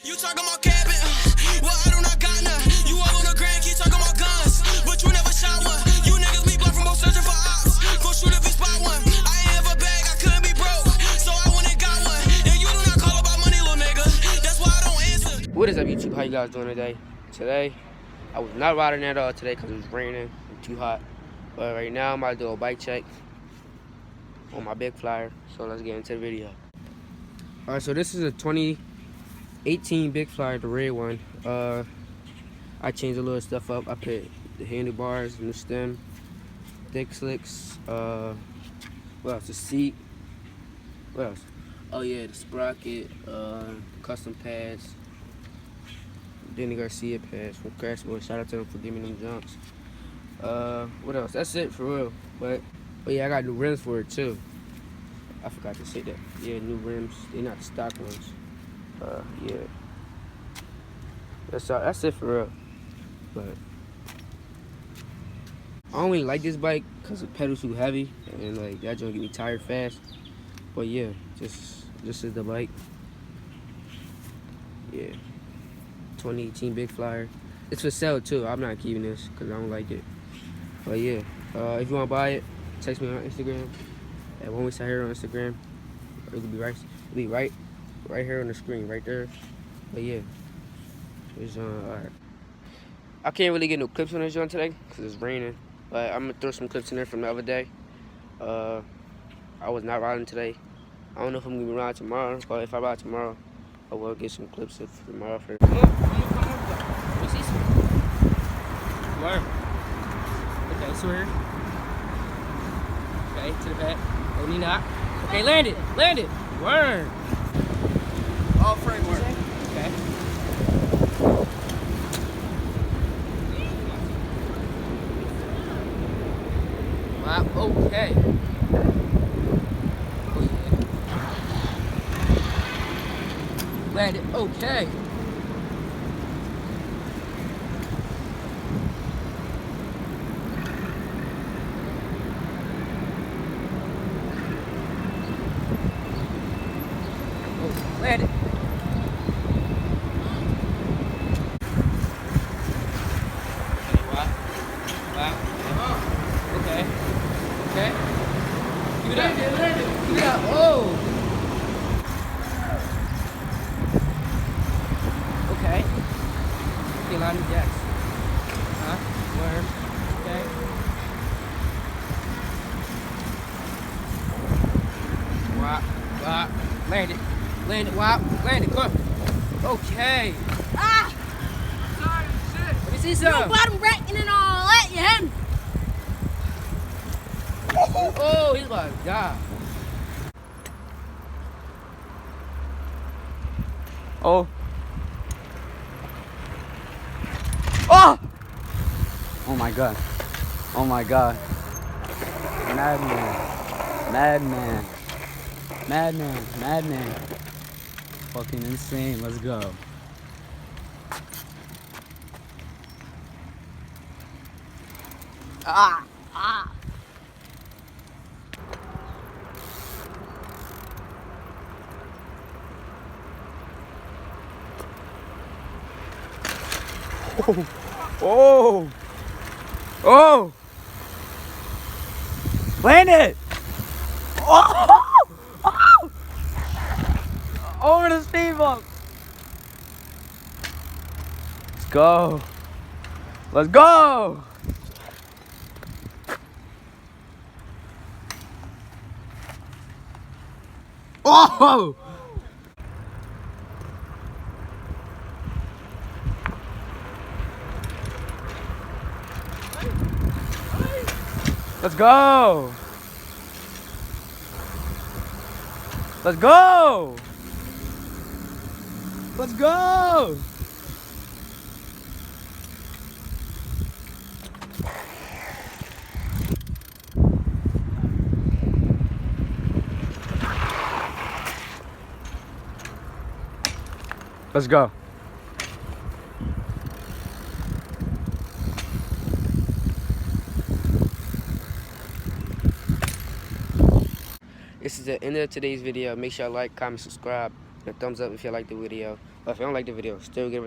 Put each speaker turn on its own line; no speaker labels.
You talking about capping? Well, I do not got none. You all on the grand, keep talking about guns, but you never shot one. You niggas be bluffing, both searching for ops. Go shoot if you spot one. I ain't have a bag, I couldn't be broke, so I went and got one. And you do not call about money, little nigga. That's why I don't answer.
What is up, YouTube? How you guys doing today? Today, I was not riding at all today because it was raining and too hot. But right now, I'm about to do a bike check on my big flyer. So let's get into the video. All right, so this is a 2018 big flyer, the red one. I changed a little stuff up. I put the handlebars, new stem, thick slicks. What else? The seat. What else? Oh yeah, the sprocket, custom pads. Danny Garcia pads from Crashboard. Shout out to them for giving me them jumps. What else? That's it for real. But yeah, I got new rims for it too. I forgot to say that. Yeah, new rims. They're not the stock ones. Yeah. That's it for real. But I don't really like this bike because the pedal's too heavy and like that joint get me tired fast. But yeah, this is the bike. Yeah. 2018 big flyer. It's for sale too. I'm not keeping this because I don't like it. But yeah, if you want to buy it, text me on Instagram at One Week here on Instagram. It'll be right here on the screen, right there. But yeah, it's alright. I can't really get no clips on this joint today because it's raining. But I'm gonna throw some clips in there from the other day. I was not riding today. I don't know if I'm gonna be riding tomorrow, but if I ride tomorrow, I will get some clips of tomorrow for. Come on. We see some. Where? Okay, swear. Okay, to the back. Oh, knee knock. Okay, land it. Word.
All framework.
Okay. Wow, okay. Oh, yeah. Land it. Okay. Land it. Wow. Okay. Give it up. Oh. Okay. Okay, line of jacks. Worm. Okay. Wow. Land it. Wow. Land it. Come. Okay.
Ah!
Sorry, shit.
Let me see
You
some.
bottom breaking and all that, you him.
Oh, he's about to die. Oh. Oh! Oh my god. Oh my god. Madman. Fucking insane. Let's go. Ah! Oh! Land it! Oh! Over the speed bump! Let's go! Oh! Let's go! Let's go! Let's go! Let's go. This is the end of today's video. Make sure you like, comment, subscribe, and a thumbs up if you like the video. But if you don't like the video, still give it